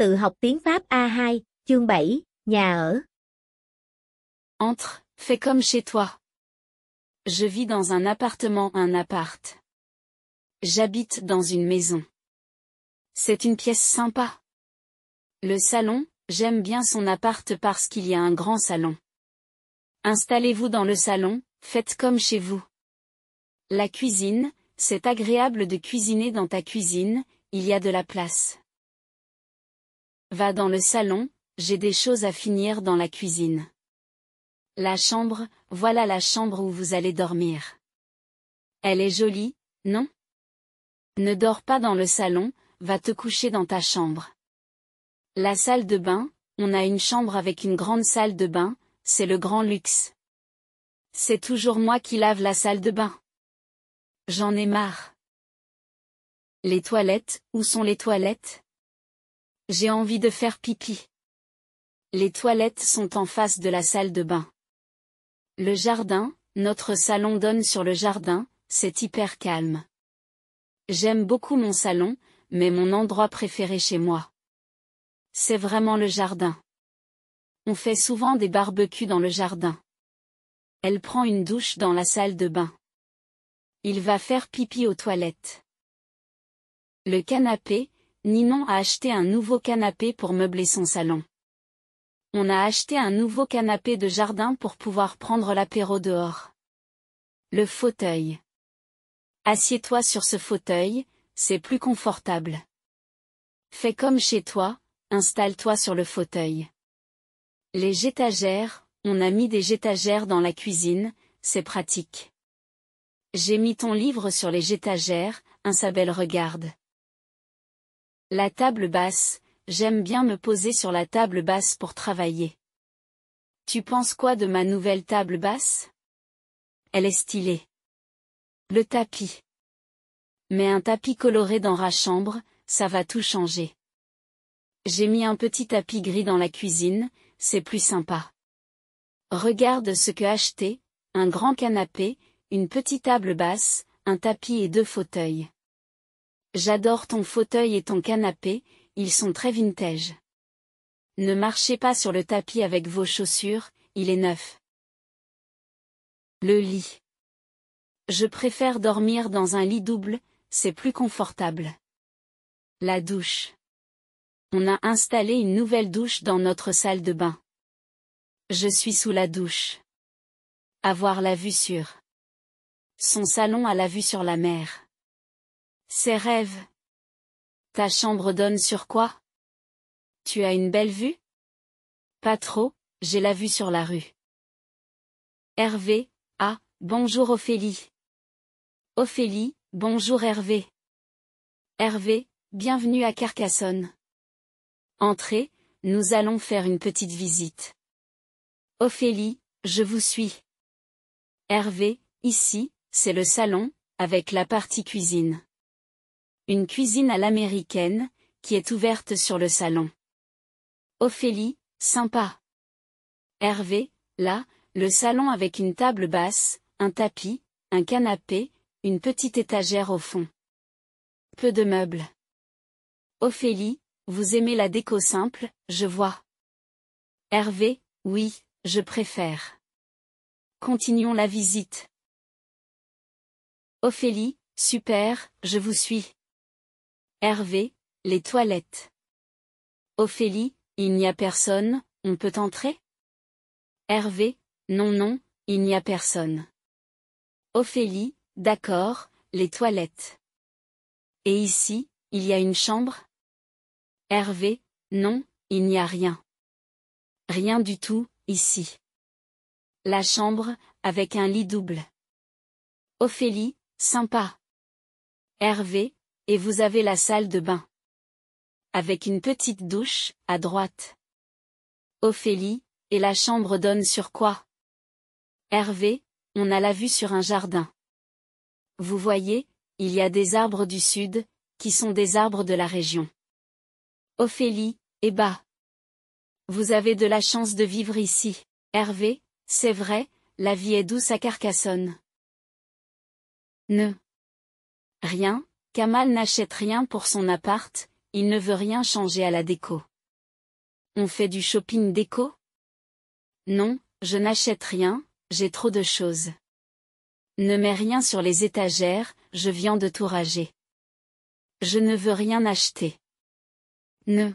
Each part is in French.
Tự học tiếng Pháp A2, chương 7, nhà ở. Entre, fais comme chez toi. Je vis dans un appart. J'habite dans une maison. C'est une pièce sympa. Le salon, j'aime bien son appart parce qu'il y a un grand salon. Installez-vous dans le salon, faites comme chez vous. La cuisine, c'est agréable de cuisiner dans ta cuisine, il y a de la place. Va dans le salon, j'ai des choses à finir dans la cuisine. La chambre, voilà la chambre où vous allez dormir. Elle est jolie, non? Ne dors pas dans le salon, va te coucher dans ta chambre. La salle de bain, on a une chambre avec une grande salle de bain, c'est le grand luxe. C'est toujours moi qui lave la salle de bain. J'en ai marre. Les toilettes, où sont les toilettes? J'ai envie de faire pipi. Les toilettes sont en face de la salle de bain. Le jardin, notre salon donne sur le jardin, c'est hyper calme. J'aime beaucoup mon salon, mais mon endroit préféré chez moi, c'est vraiment le jardin. On fait souvent des barbecues dans le jardin. Elle prend une douche dans la salle de bain. Il va faire pipi aux toilettes. Le canapé, Ninon a acheté un nouveau canapé pour meubler son salon. On a acheté un nouveau canapé de jardin pour pouvoir prendre l'apéro dehors. Le fauteuil. Assieds-toi sur ce fauteuil, c'est plus confortable. Fais comme chez toi, installe-toi sur le fauteuil. Les étagères, on a mis des étagères dans la cuisine, c'est pratique. J'ai mis ton livre sur les étagères, Isabelle regarde. La table basse, j'aime bien me poser sur la table basse pour travailler. Tu penses quoi de ma nouvelle table basse? Elle est stylée. Le tapis. Mets un tapis coloré dans la chambre, ça va tout changer. J'ai mis un petit tapis gris dans la cuisine, c'est plus sympa. Regarde ce que acheté, un grand canapé, une petite table basse, un tapis et 2 fauteuils. J'adore ton fauteuil et ton canapé, ils sont très vintage. Ne marchez pas sur le tapis avec vos chaussures, il est neuf. Le lit. Je préfère dormir dans un lit double, c'est plus confortable. La douche. On a installé une nouvelle douche dans notre salle de bain. Je suis sous la douche. Avoir la vue sur. Son salon a la vue sur la mer. Ses rêves. Ta chambre donne sur quoi? Tu as une belle vue? Pas trop, j'ai la vue sur la rue. Hervé, ah, bonjour Ophélie. Ophélie, bonjour Hervé. Hervé, bienvenue à Carcassonne. Entrez, nous allons faire une petite visite. Ophélie, je vous suis. Hervé, ici, c'est le salon, avec la partie cuisine. Une cuisine à l'américaine, qui est ouverte sur le salon. Ophélie, sympa. Hervé, là, le salon avec une table basse, un tapis, un canapé, une petite étagère au fond. Peu de meubles. Ophélie, vous aimez la déco simple, je vois. Hervé, oui, je préfère. Continuons la visite. Ophélie, super, je vous suis. Hervé, les toilettes. Ophélie, il n'y a personne, on peut entrer? Hervé, non, il n'y a personne. Ophélie, d'accord, les toilettes. Et ici, il y a une chambre? Hervé, non, il n'y a rien. Rien du tout, ici. La chambre, avec un lit double. Ophélie, sympa. Hervé, et vous avez la salle de bain. Avec une petite douche, à droite. Ophélie, et la chambre donne sur quoi? Hervé, on a la vue sur un jardin. Vous voyez, il y a des arbres du sud, qui sont des arbres de la région. Ophélie, et bah. Vous avez de la chance de vivre ici. Hervé, c'est vrai, la vie est douce à Carcassonne. Ne. Rien, Kamal n'achète rien pour son appart, il ne veut rien changer à la déco. On fait du shopping déco? Non, je n'achète rien, j'ai trop de choses. Ne mets rien sur les étagères, je viens de tout rager. Je ne veux rien acheter. Ne.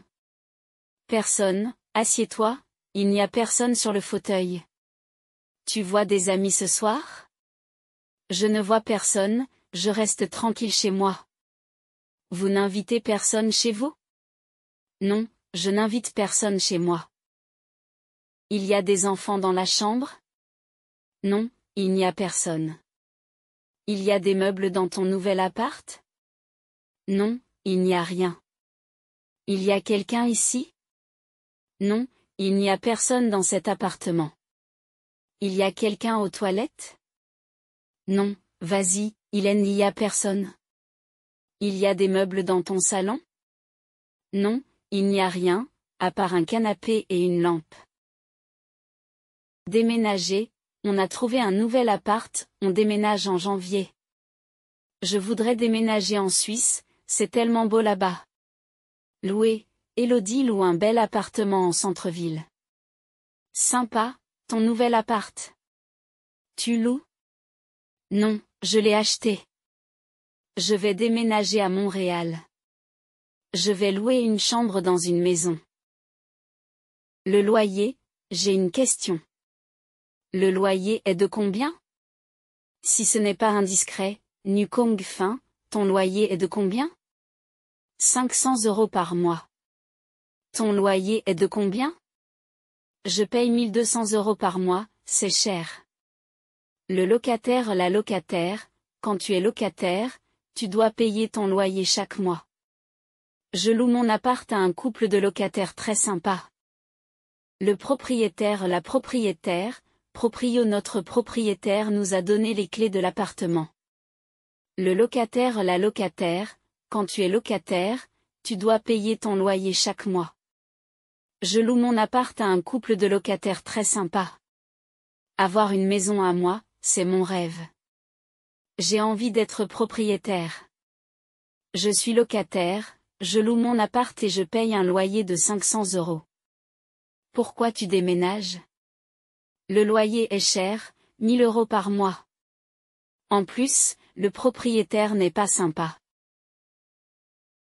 Personne, assieds-toi, il n'y a personne sur le fauteuil. Tu vois des amis ce soir? Je ne vois personne, je reste tranquille chez moi. Vous n'invitez personne chez vous? Non, je n'invite personne chez moi. Il y a des enfants dans la chambre? Non, il n'y a personne. Il y a des meubles dans ton nouvel appart? Non, il n'y a rien. Il y a quelqu'un ici? Non, il n'y a personne dans cet appartement. Il y a quelqu'un aux toilettes? Non, vas-y, il n'y a personne. Il y a des meubles dans ton salon? Non, il n'y a rien, à part un canapé et une lampe. Déménager, on a trouvé un nouvel appart, on déménage en janvier. Je voudrais déménager en Suisse, c'est tellement beau là-bas. Louer, Élodie loue un bel appartement en centre-ville. Sympa, ton nouvel appart. Tu loues? Non, je l'ai acheté. Je vais déménager à Montréal. Je vais louer une chambre dans une maison. Le loyer, j'ai une question. Le loyer est de combien? Si ce n'est pas indiscret, Nukong Fin, ton loyer est de combien? 500 € par mois. Ton loyer est de combien? Je paye 1200 € par mois, c'est cher. Le locataire, la locataire, quand tu es locataire, tu dois payer ton loyer chaque mois. Je loue mon appart à un couple de locataires très sympa. Le propriétaire, la propriétaire, notre propriétaire nous a donné les clés de l'appartement. Le locataire, la locataire, quand tu es locataire, tu dois payer ton loyer chaque mois. Je loue mon appart à un couple de locataires très sympa. Avoir une maison à moi, c'est mon rêve. J'ai envie d'être propriétaire. Je suis locataire, je loue mon appart et je paye un loyer de 500 €. Pourquoi tu déménages? Le loyer est cher, 1000 € par mois. En plus, le propriétaire n'est pas sympa.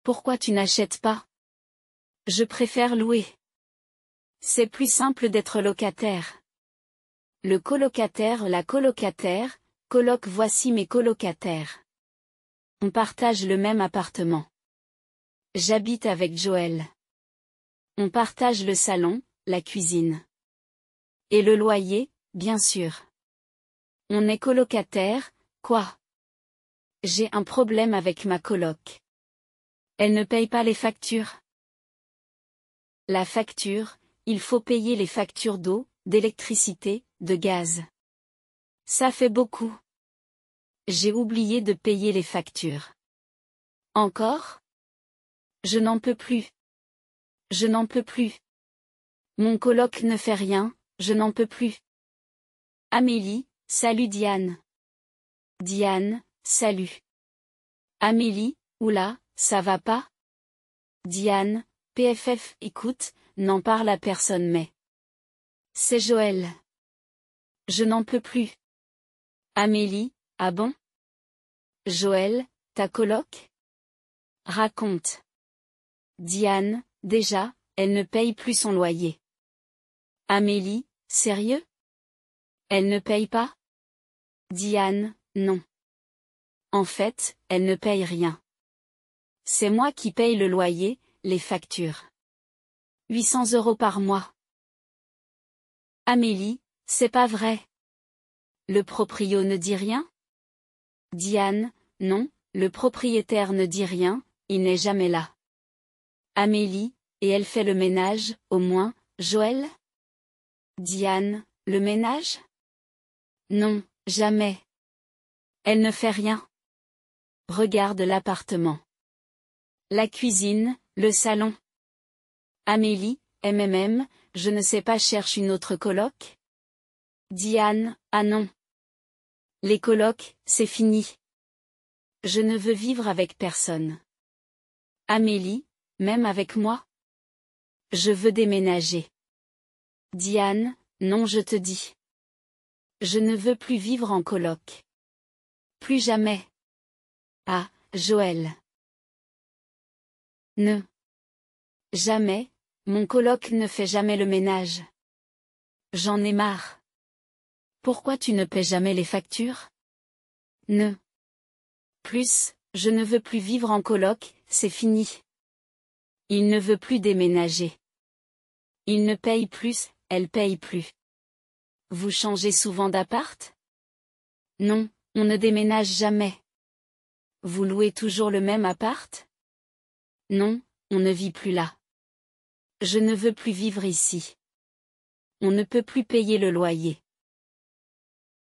Pourquoi tu n'achètes pas? Je préfère louer. C'est plus simple d'être locataire. Le colocataire, la colocataire, coloc, voici mes colocataires. On partage le même appartement. J'habite avec Joël. On partage le salon, la cuisine. Et le loyer, bien sûr. On est colocataire, quoi? J'ai un problème avec ma coloc. Elle ne paye pas les factures. La facture, il faut payer les factures d'eau, d'électricité, de gaz. Ça fait beaucoup. J'ai oublié de payer les factures. Encore? Je n'en peux plus. Je n'en peux plus. Mon coloc ne fait rien, je n'en peux plus. Amélie, salut Diane. Diane, salut. Amélie, oula, ça va pas? Diane, PFF, écoute, n'en parle à personne mais. C'est Joël. Je n'en peux plus. Amélie, ah bon? Joël, ta coloc? Raconte. Diane, déjà, elle ne paye plus son loyer. Amélie, sérieux? Elle ne paye pas? Diane, non. En fait, elle ne paye rien. C'est moi qui paye le loyer, les factures. 800 € par mois. Amélie, c'est pas vrai. Le proprio ne dit rien? Diane, non, le propriétaire ne dit rien, il n'est jamais là. Amélie, et elle fait le ménage, au moins, Joël? Diane, le ménage? Non, jamais. Elle ne fait rien. Regarde l'appartement. La cuisine, le salon. Amélie, je ne sais pas, cherche une autre coloc? Diane, ah non. Les colocs, c'est fini. Je ne veux vivre avec personne. Amélie, même avec moi? Je veux déménager. Diane, non, je te dis. Je ne veux plus vivre en coloc. Plus jamais. Ah, Joël. Ne. Jamais, mon coloc ne fait jamais le ménage. J'en ai marre. Pourquoi tu ne paies jamais les factures? Ne. Plus, je ne veux plus vivre en coloc, c'est fini. Il ne veut plus déménager. Il ne paye plus, elle paye plus. Vous changez souvent d'appart? Non, on ne déménage jamais. Vous louez toujours le même appart? Non, on ne vit plus là. Je ne veux plus vivre ici. On ne peut plus payer le loyer.